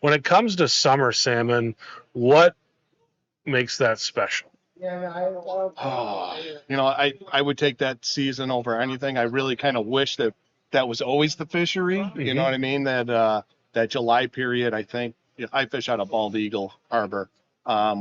When it comes to summer salmon, what makes that special? Oh, I would take that season over anything. I really kind of wish that that was always the fishery. You know what I mean? That July period. I think I fish out of Bald Eagle Harbor,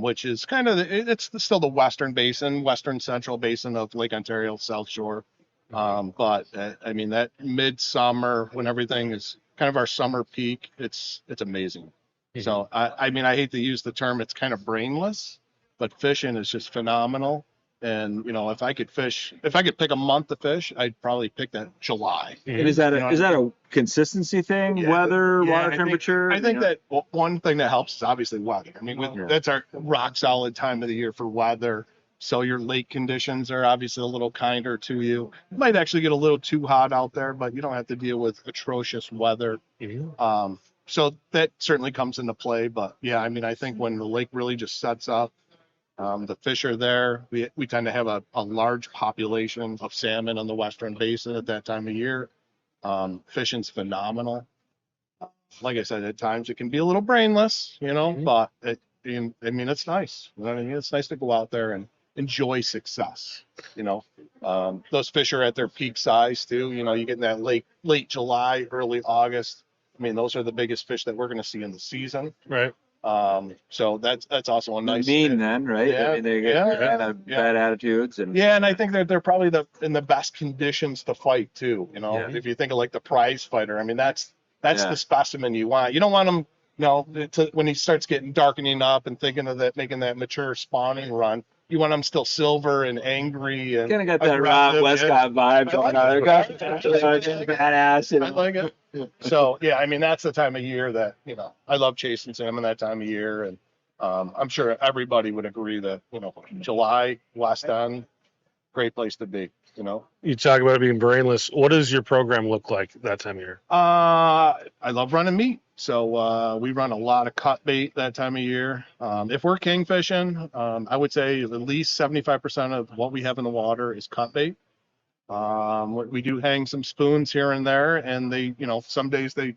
which is kind of it's still the western basin, western central basin of Lake Ontario, South Shore. But I mean that midsummer when everything is kind of our summer peak, it's amazing. So I mean I hate to use the term, it's kind of brainless, but fishing is just phenomenal. And if I could pick a month to fish, I'd probably pick that July. And is that a consistency thing? Yeah, weather, yeah, water temperature? I think that one thing that helps is obviously weather. I mean, that's our rock solid time of the year for weather. So your lake conditions are obviously a little kinder to you. It might actually get a little too hot out there, but you don't have to deal with atrocious weather. So that certainly comes into play. But yeah, I mean, I think when the lake really just sets up, the fish are there. We tend to have a large population of salmon on the western basin at that time of year. Fishing's phenomenal. Like I said, at times it can be a little brainless, but I mean, it's nice. You know what I mean? It's nice to go out there and enjoy success. Those fish are at their peak size too. You get in that late July, early August. I mean, those are the biggest fish that we're going to see in the season. Right. So that's also a nice mean then, right? Yeah, I mean, they get kind of bad attitudes and and I think that they're probably in the best conditions to fight too. If you think of like the prize fighter, I mean that's the specimen you want. You don't want him, when he starts getting darkening up and thinking of that, making that mature spawning run. You want him still silver and angry and kind of got that Rob Westcott vibe going on. Badass. I like it. So yeah, I mean that's the time of year that I love chasing salmon that time of year, and I'm sure everybody would agree that July, West End, great place to be. You talk about it being brainless. What does your program look like that time of year? I love running meat. So we run a lot of cut bait that time of year. If we're king fishing, I would say at least 75% of what we have in the water is cut bait. We do hang some spoons here and there, and they, some days they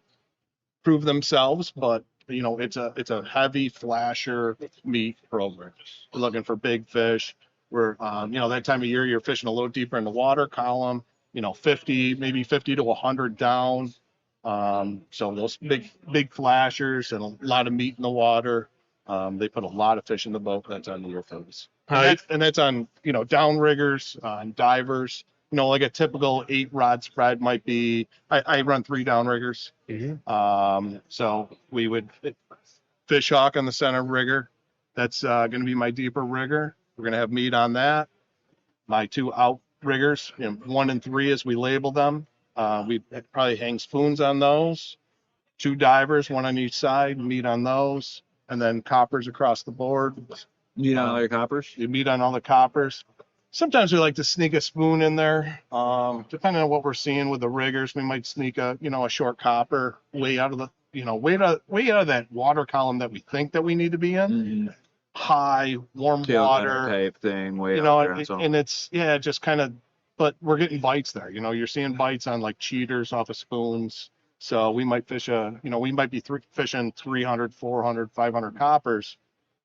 prove themselves, but it's a heavy flasher meat program. We're looking for big fish. We're, that time of year, you're fishing a little deeper in the water column, 50 to 100 down. So those big flashers and a lot of meat in the water. They put a lot of fish in the boat. That's on the year for us. And that's on, downriggers, on divers. Like a typical 8-rod spread might be, I run 3 downriggers. So we would fish hawk on the center rigger. That's going to be my deeper rigger. We're going to have meat on that. My 2 outriggers, 1 and 3 as we label them. We probably hang spoons on those. 2 divers, 1 on each side, meat on those. And then coppers across the board. Meat on all your coppers? You meat on all the coppers. Sometimes we like to sneak a spoon in there. Depending on what we're seeing with the riggers, we might sneak a short copper way out of the, way out of that water column that we think that we need to be in. High, warm water type thing, way and it's just kind of, but we're getting bites there. You're seeing bites on like cheaters off of spoons. So we might fish we might be fishing 300, 400, 500 coppers,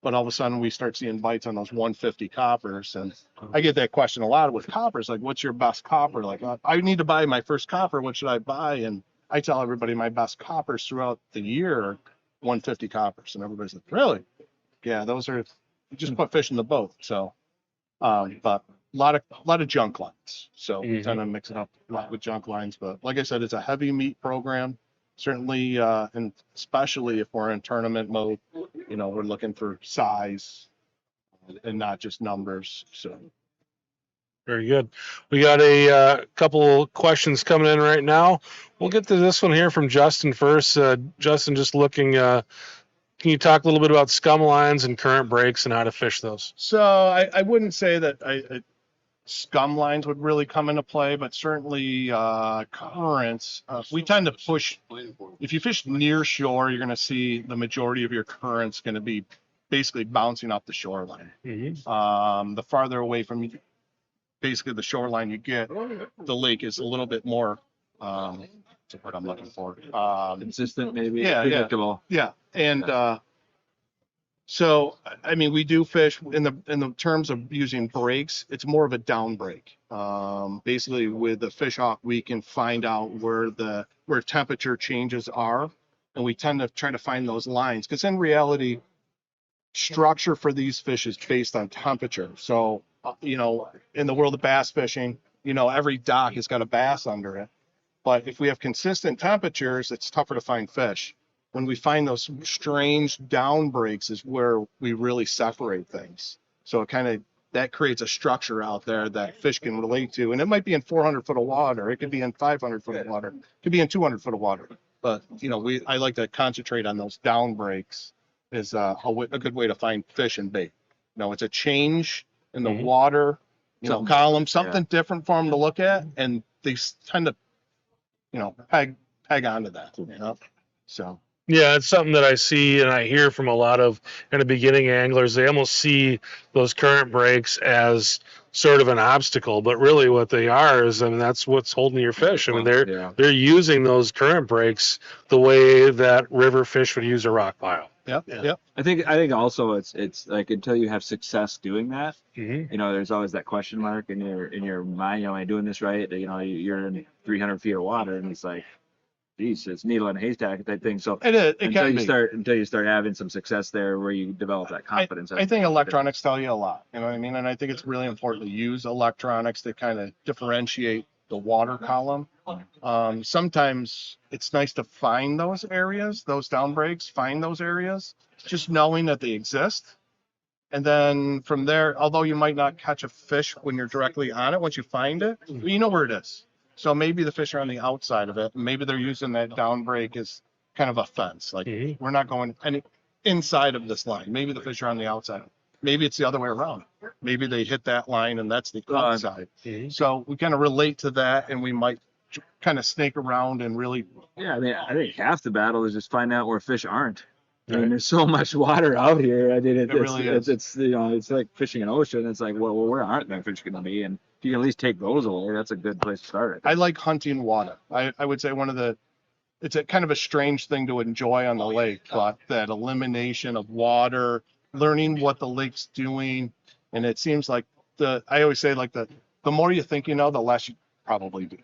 but all of a sudden we start seeing bites on those 150 coppers. And I get that question a lot with coppers, like, what's your best copper? Like, I need to buy my first copper. What should I buy? And I tell everybody my best coppers throughout the year are 150 coppers. And everybody's like, really? Yeah, those are, you just put fish in the boat. So, but a lot of junk lines. So we tend to mix it up a lot with junk lines. But like I said, it's a heavy meat program. Certainly, and especially if we're in tournament mode, we're looking for size and not just numbers. So. Very good. We got a couple questions coming in right now. We'll get to this one here from Justin first. Justin, just looking, can you talk a little bit about scum lines and current breaks and how to fish those? So I wouldn't say that scum lines would really come into play, but certainly currents. We tend to push. If you fish near shore, you're going to see the majority of your currents going to be basically bouncing off the shoreline. The farther away from basically the shoreline you get, the lake is a little bit more the word I'm looking for. Consistent, maybe. Yeah, yeah. Predictable. Yeah, and so I mean, we do fish in the terms of using breaks. It's more of a down break. Basically, with the fish hawk, we can find out where temperature changes are, and we tend to try to find those lines because in reality, structure for these fish is based on temperature. So you know, in the world of bass fishing, you know, every dock has got a bass under it. But if we have consistent temperatures, it's tougher to find fish. When we find those strange down breaks is where we really separate things. So it kind of, that creates a structure out there that fish can relate to. And it might be in 400 foot of water. It could be in 500 foot of water. It could be in 200 foot of water. But, you know, I like to concentrate on those down breaks is a good way to find fish and bait. You know, it's a change in the water, you know, column, something different for them to look at. And they tend to, you know, peg onto that, you know, so. Yeah, it's something that I see and I hear from a lot of kind of beginning anglers. They almost see those current breaks as sort of an obstacle, but really what they are is, I mean, that's what's holding your fish. I mean, they're using those current breaks the way that river fish would use a rock pile. Yep. Yeah. Yep. I think also it's like until you have success doing that, Mm-hmm. you know, there's always that question mark in your mind. You know, am I doing this right? You know, you're in 300 feet of water, and it's like, geez, it's needle in a haystack type thing. So It is. It until can you start having some success there, where you develop that confidence. I think electronics tell you a lot. You know what I mean? And I think it's really important to use electronics to kind of differentiate the water column. Sometimes it's nice to find those areas, those down breaks, find those areas, just knowing that they exist. And then from there, although you might not catch a fish when you're directly on it, once you find it, you know where it is. So maybe the fish are on the outside of it. And maybe they're using that down break as kind of a fence. Like we're not going any inside of this line. Maybe the fish are on the outside. Maybe it's the other way around. Maybe they hit that line and that's the outside. So we kind of relate to that, and we might kind of snake around and really. Yeah, I mean, I think half the battle is just find out where fish aren't. I mean, there's so much water out here. I mean, It really is. It's you know, it's like fishing an ocean. It's like, well, where aren't the fish going to be? And if you can at least take those away, that's a good place to start. I like hunting water. I would say it's a kind of a strange thing to enjoy on the lake, but that elimination of water, learning what the lake's doing, and it seems like I always say like the more you think you know, the less you probably do.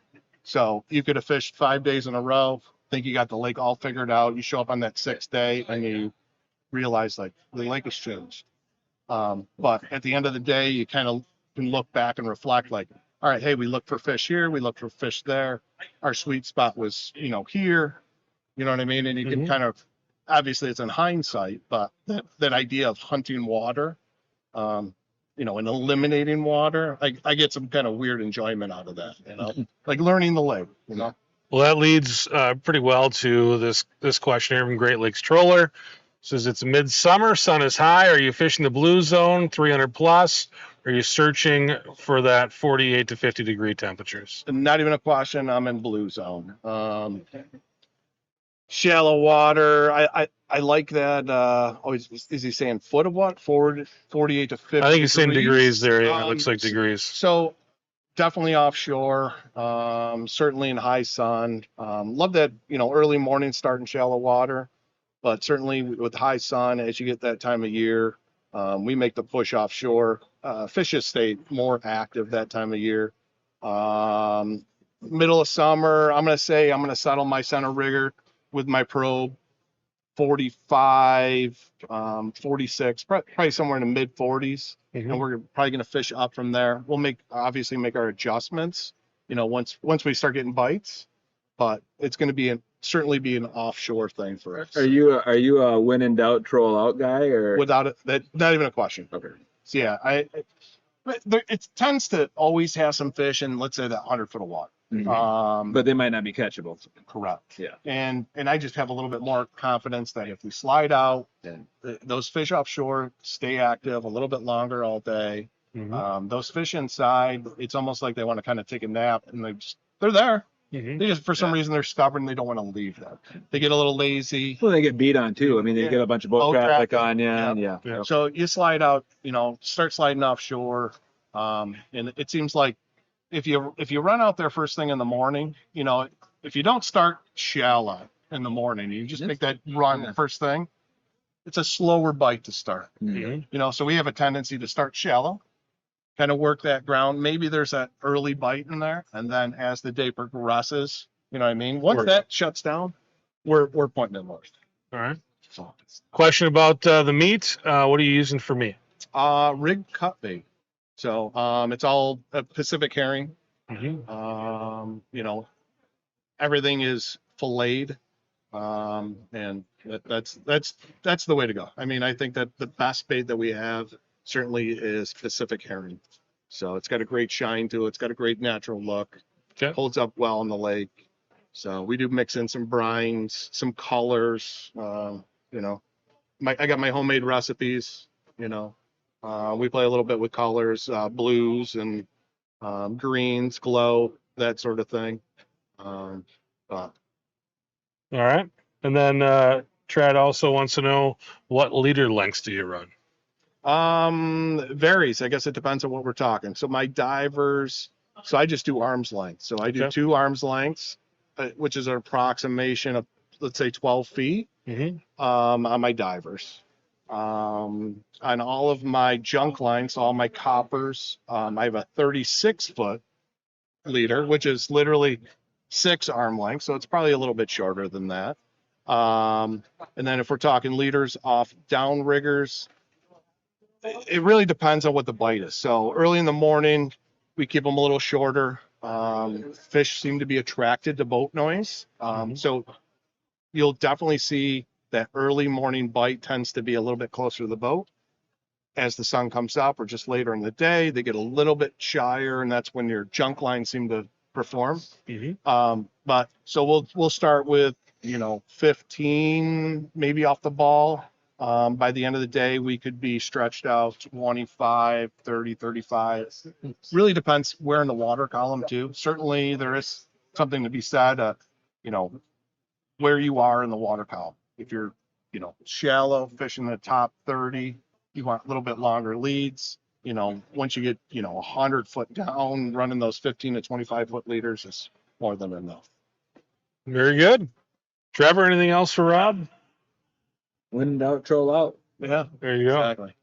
So you could have fished 5 days in a row, think you got the lake all figured out. You show up on that 6th day and you realize like the lake has changed. But at the end of the day, you kind of can look back and reflect like, all right, hey, we looked for fish here, we looked for fish there. Our sweet spot was, you know, here, you know what I mean? And you can kind of, obviously it's in hindsight, but that idea of hunting water, you know, and eliminating water, I get some kind of weird enjoyment out of that, you know, like learning the lake, you know. Well, that leads pretty well to this question here from Great Lakes Troller. It says it's midsummer, sun is high. Are you fishing the blue zone, 300 plus? Are you searching for that 48 to 50 degree temperatures? Not even a question. I'm in blue zone. Shallow water. I like that. Is he saying foot of what? 48 to 50? I think he's saying degrees there. Yeah, it looks like degrees. So definitely offshore. Certainly in high sun. Love that, you know, early morning start in shallow water, but certainly with high sun, as you get that time of year, we make the push offshore. Fishes stay more active that time of year. Middle of summer, I'm going to settle my center rigger with my probe 45, 46, probably somewhere in the mid 40s. And we're probably going to fish up from there. We'll obviously make our adjustments, you know, once we start getting bites, but it's going to certainly be an offshore thing for us. Are you a when in doubt troll out guy, or without it? Not even a question. Okay. So yeah, it tends to always have some fish in, let's say, that 100 foot of water. But they might not be catchable. Correct. Yeah. And I just have a little bit more confidence that if we slide out, those fish offshore stay active a little bit longer all day. Those fish inside, it's almost like they want to kind of take a nap, and they're there. They just, for some reason, they're stubborn. They don't want to leave them. They get a little lazy. Well, they get beat on too. I mean, they get a bunch of boat traffic on you. Yeah. So you slide out, you know, start sliding offshore. And it seems like if you run out there first thing in the morning, you know, if you don't start shallow in the morning, you just make that run first thing, it's a slower bite to start. Mhm. You know, so we have a tendency to start shallow, kind of work that ground. Maybe there's that early bite in there, and then as the day progresses, you know what I mean? Once Work. that shuts down, we're pointing it north. All right. So Question about the meat. What are you using for meat? rig cut bait. So it's all Pacific herring. Mhm. You know, everything is filleted. And that's the way to go. I mean, I think that the best bait that we have certainly is Pacific herring. So it's got a great shine to it. It's got a great natural look. Okay. Holds up well in the lake. So we do mix in some brines, some colors. You know, I got my homemade recipes. You know, we play a little bit with colors, blues and greens, glow, that sort of thing. But All right. And then Trad also wants to know, what leader lengths do you run? varies. I guess it depends on what we're talking. So my divers, so I just do arm's length. So I do Okay. 2 arms lengths, which is an approximation of, let's say, 12 feet, Mm-hmm. on my divers. On all of my junk lines, all my coppers, I have a 36-foot leader, which is literally 6 arm lengths. So it's probably a little bit shorter than that. And then if we're talking leaders off downriggers, it really depends on what the bite is. So early in the morning, we keep them a little shorter. Fish seem to be attracted to boat noise. So you'll definitely see that early morning bite tends to be a little bit closer to the boat. As the sun comes up or just later in the day, they get a little bit shyer, and that's when your junk lines seem to perform. Mm-hmm. But so we'll start with, 15 maybe off the ball. By the end of the day, we could be stretched out 25, 30, 35. Really depends where in the water column too. Certainly there is something to be said, where you are in the water column. If you're, shallow, fishing the top 30, you want a little bit longer leads. Once you get, 100-foot down, running those 15 to 25-foot leaders is more than enough. Very good. Trevor, anything else for Rob? When in doubt, troll out. Yeah, There you go. exactly.